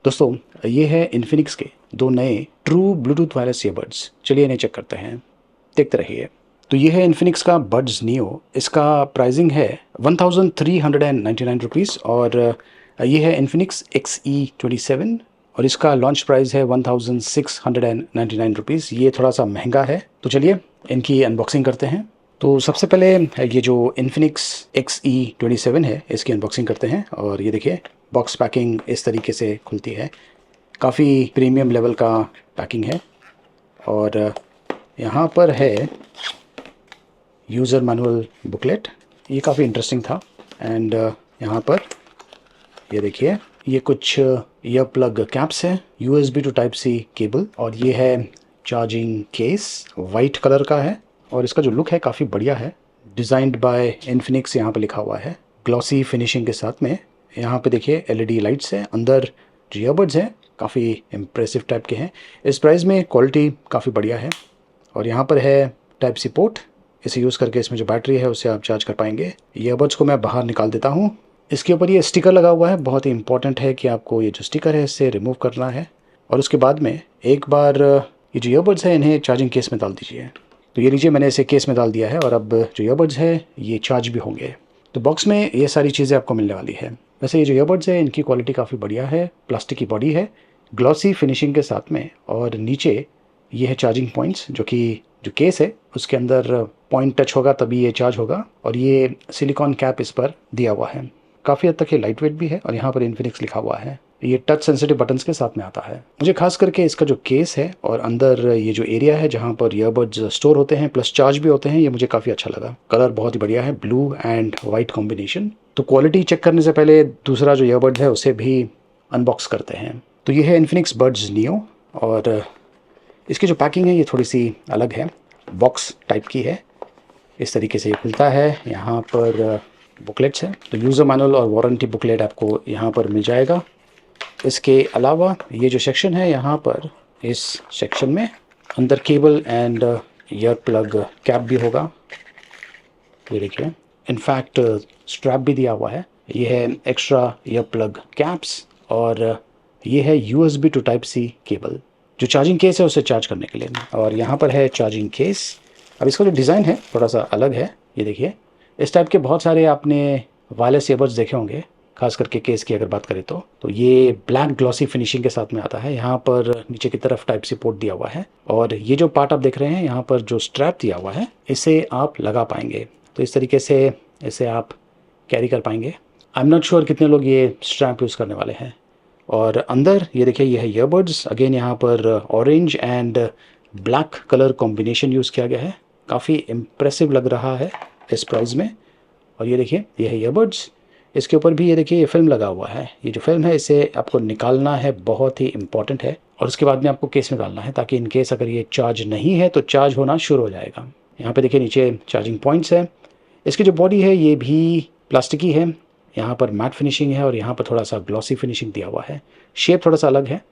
दोस्तों, ये है इन्फिनिक्स के दो नए ट्रू ब्लूटूथ वायरलेस ईयरबड्स। चलिए इन्हें चेक करते हैं, देखते रहिए। तो ये है इन्फिनिक्स का बड्स नियो। इसका प्राइसिंग है 1399 रुपीज़ और ये है इन्फिनिक्स XE27 और इसका लॉन्च प्राइस है 1699 रुपीज़। ये थोड़ा सा महंगा है। तो चलिए इनकी अनबॉक्सिंग करते हैं। तो सबसे पहले ये जो इन्फिनिक्स XE27 है इसकी अनबॉक्सिंग करते हैं। और ये देखिए, बॉक्स पैकिंग इस तरीके से खुलती है। काफ़ी प्रीमियम लेवल का पैकिंग है। और यहाँ पर है यूज़र मैनुअल बुकलेट। ये काफ़ी इंटरेस्टिंग था। एंड यहाँ पर ये देखिए, ये कुछ ईयर प्लग कैप्स हैं, USB to type C cable, और ये है चार्जिंग केस, वाइट कलर का है। और इसका जो लुक है काफ़ी बढ़िया है। डिज़ाइंड बाय इन्फिनिक्स यहाँ पे लिखा हुआ है, ग्लॉसी फिनिशिंग के साथ में। यहाँ पे देखिए LED लाइट्स है। अंदर जो ईयरबड्स हैं काफ़ी इम्प्रेसिव टाइप के हैं। इस प्राइस में क्वालिटी काफ़ी बढ़िया है। और यहाँ पर है टाइप C पोर्ट। इसे यूज़ करके इसमें जो बैटरी है उससे आप चार्ज कर पाएंगे। ईयरबड्स को मैं बाहर निकाल देता हूँ। इसके ऊपर ये स्टिकर लगा हुआ है। बहुत ही इंपॉर्टेंट है कि आपको ये जो स्टिकर है इससे रिमूव करना है। और उसके बाद में एक बार ये जो ईयरबड्स है इन्हें चार्जिंग केस में डाल दीजिए। तो ये लीजिए, मैंने इसे केस में डाल दिया है और अब जो ईयरबड्स है ये चार्ज भी होंगे। तो बॉक्स में ये सारी चीज़ें आपको मिलने वाली है। वैसे ये जो ईयरबड्स है इनकी क्वालिटी काफ़ी बढ़िया है। प्लास्टिक की बॉडी है, ग्लॉसी फिनिशिंग के साथ में। और नीचे ये है चार्जिंग पॉइंट्स, जो कि जो केस है उसके अंदर पॉइंट टच होगा तभी ये चार्ज होगा। और ये सिलिकॉन कैप इस पर दिया हुआ है। काफ़ी हद तक ये लाइट वेट भी है। और यहाँ पर इन्फिनिक्स लिखा हुआ है। ये टच सेंसिटिव बटन्स के साथ में आता है। मुझे खास करके इसका जो केस है और अंदर ये जो एरिया है जहाँ पर ईयरबड्स स्टोर होते हैं प्लस चार्ज भी होते हैं, ये मुझे काफ़ी अच्छा लगा। कलर बहुत ही बढ़िया है, ब्लू एंड वाइट कॉम्बिनेशन। तो क्वालिटी चेक करने से पहले दूसरा जो ईयरबड्स है उसे भी अनबॉक्स करते हैं। तो ये है इन्फिनिक्स बड्स नियो और इसकी जो पैकिंग है ये थोड़ी सी अलग है, बॉक्स टाइप की है। इस तरीके से ये खुलता है। यहाँ पर बुकलेट्स हैं, तो यूज़र मैनुअल और वारंटी बुकलेट आपको यहाँ पर मिल जाएगा। इसके अलावा ये जो सेक्शन है, यहाँ पर इस सेक्शन में अंदर cable and ear plug cap भी होगा। ये देखिए, इनफैक्ट स्ट्रैप भी दिया हुआ है। ये है एक्स्ट्रा ईयर प्लग कैप्स और ये है USB to type C cable. जो चार्जिंग केस है उसे चार्ज करने के लिए। और यहाँ पर है चार्जिंग केस। अब इसका जो डिज़ाइन है थोड़ा सा अलग है। ये देखिए, इस टाइप के बहुत सारे आपने वायरलेस ईयरबड्स देखे होंगे, खास करके केस की अगर बात करें तो ये ब्लैक ग्लॉसी फिनिशिंग के साथ में आता है। यहाँ पर नीचे की तरफ टाइप C पोर्ट दिया हुआ है। और ये जो पार्ट आप देख रहे हैं, यहाँ पर जो स्ट्रैप दिया हुआ है इसे आप लगा पाएंगे। तो इस तरीके से इसे आप कैरी कर पाएंगे। आई एम नॉट श्योर कितने लोग ये स्ट्रैप यूज़ करने वाले हैं। और अंदर ये देखिए, ये है ईयरबड्स। अगेन यहाँ पर orange and black colour combination use किया गया है। काफ़ी इम्प्रेसिव लग रहा है इस प्राइस में। और ये देखिए, ये है ईयरबड्स। इसके ऊपर भी ये देखिए, ये फिल्म लगा हुआ है। ये जो फिल्म है इसे आपको निकालना है, बहुत ही इंपॉर्टेंट है। और उसके बाद में आपको केस में डालना है, ताकि इन केस अगर ये चार्ज नहीं है तो चार्ज होना शुरू हो जाएगा। यहाँ पे देखिए नीचे चार्जिंग पॉइंट्स है। इसकी जो बॉडी है ये भी प्लास्टिक ही है। यहाँ पर मैट फिनिशिंग है और यहाँ पर थोड़ा सा ग्लॉसी फिनिशिंग दिया हुआ है। शेप थोड़ा सा अलग है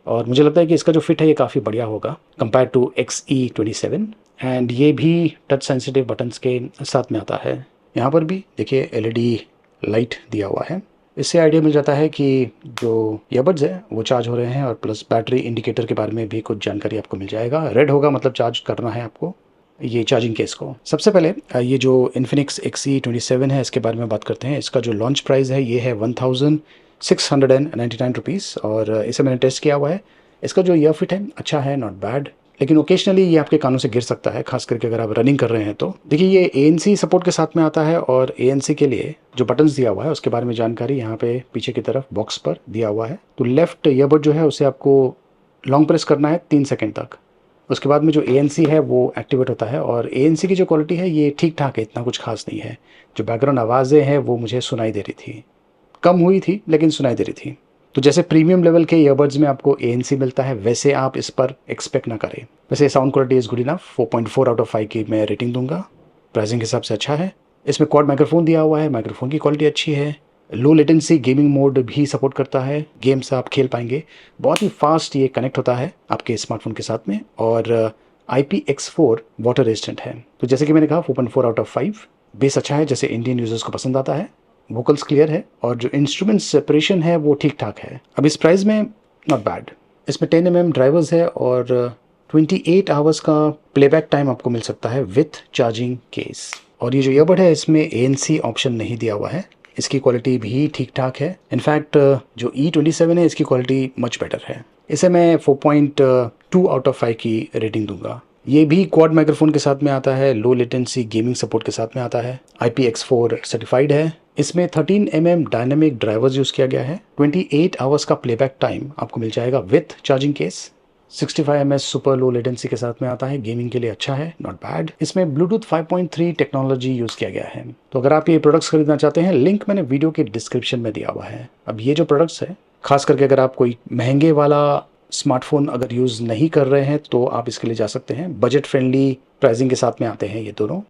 और मुझे लगता है कि इसका जो फिट है ये काफ़ी बढ़िया होगा कंपेयर टू XE27। एंड ये भी टच सेंसिटिव बटन्स के साथ में आता है। यहाँ पर भी देखिए LED लाइट दिया हुआ है। इससे आइडिया मिल जाता है कि जो ईयरबड्स है वो चार्ज हो रहे हैं। और प्लस बैटरी इंडिकेटर के बारे में भी कुछ जानकारी आपको मिल जाएगा। रेड होगा मतलब चार्ज करना है आपको ये चार्जिंग केस को। सबसे पहले ये जो इन्फिनिक्स XE27 है इसके बारे में बात करते हैं। इसका जो लॉन्च प्राइस है ये है 1699 रुपीज़ और इसे मैंने टेस्ट किया हुआ है। इसका जो ईयर फिट है अच्छा है, नॉट बैड। लेकिन ओकेजनली ये आपके कानों से गिर सकता है, खास करके अगर आप रनिंग कर रहे हैं तो। देखिए, ये ANC सपोर्ट के साथ में आता है और ANC के लिए जो बटन्स दिया हुआ है उसके बारे में जानकारी यहाँ पे पीछे की तरफ बॉक्स पर दिया हुआ है। तो लेफ्ट ईयरबड जो है उसे आपको लॉन्ग प्रेस करना है 3 सेकेंड तक। उसके बाद में जो ANC है वो एक्टिवेट होता है। और ANC की जो क्वालिटी है ये ठीक ठाक है, इतना कुछ खास नहीं है। जो बैकग्राउंड आवाज़ें हैं वो मुझे सुनाई दे रही थी, कम हुई थी लेकिन सुनाई दे रही थी। तो जैसे प्रीमियम लेवल के ईयरबड्स में आपको ANC मिलता है वैसे आप इस पर एक्सपेक्ट ना करें। वैसे sound quality is good enough. 4.4 out of 5 की मैं रेटिंग दूंगा। प्राइसिंग के हिसाब से अच्छा है। इसमें क्वाड माइक्रोफोन दिया हुआ है, माइक्रोफोन की क्वालिटी अच्छी है। लो लेटेंसी गेमिंग मोड भी सपोर्ट करता है, गेम्स आप खेल पाएंगे। बहुत ही फास्ट ये कनेक्ट होता है आपके स्मार्टफोन के साथ में। और IPX4 वाटर रेजिस्टेंट है। तो जैसे कि मैंने कहा 4.4 आउट ऑफ 5। बेस अच्छा है जैसे इंडियन यूजर्स को पसंद आता है। वोकल्स क्लियर है और जो इंस्ट्रूमेंट सेपरेशन है वो ठीक ठाक है। अब इस प्राइस में नॉट बैड। इसमें 10 mm ड्राइवर्स है और 28 आवर्स का प्लेबैक टाइम आपको मिल सकता है विथ चार्जिंग केस। और ये जो ईयरबड है इसमें ANC ऑप्शन नहीं दिया हुआ है। इसकी क्वालिटी भी ठीक ठाक है। इनफैक्ट जो E27 है इसकी क्वालिटी मच बेटर है। इसे मैं 4.2 आउट ऑफ 5 की रेटिंग दूंगा। ये भी क्वाड माइक्रोफोन के साथ में आता है, लो लेटेंसी गेमिंग सपोर्ट के साथ में आता है, IPX4 सर्टिफाइड है। इसमें 13 mm डायनेमिक ड्राइवर्स यूज़ किया गया है। 28 आवर्स का प्लेबैक टाइम आपको मिल जाएगा with charging case. 65 ms super low latency के साथ में आता है, गेमिंग के लिए अच्छा है, नॉट बैड। इसमें ब्लूटूथ 5.3 टेक्नोलॉजी यूज़ किया गया है। तो अगर आप ये प्रोडक्ट्स खरीदना चाहते हैं, लिंक मैंने वीडियो के डिस्क्रिप्शन में दिया हुआ है। अब ये जो प्रोडक्ट्स है, खास करके अगर आप कोई महंगे वाला स्मार्टफोन अगर यूज़ नहीं कर रहे हैं तो आप इसके लिए जा सकते हैं। बजट फ्रेंडली प्राइसिंग के साथ में आते हैं ये दोनों।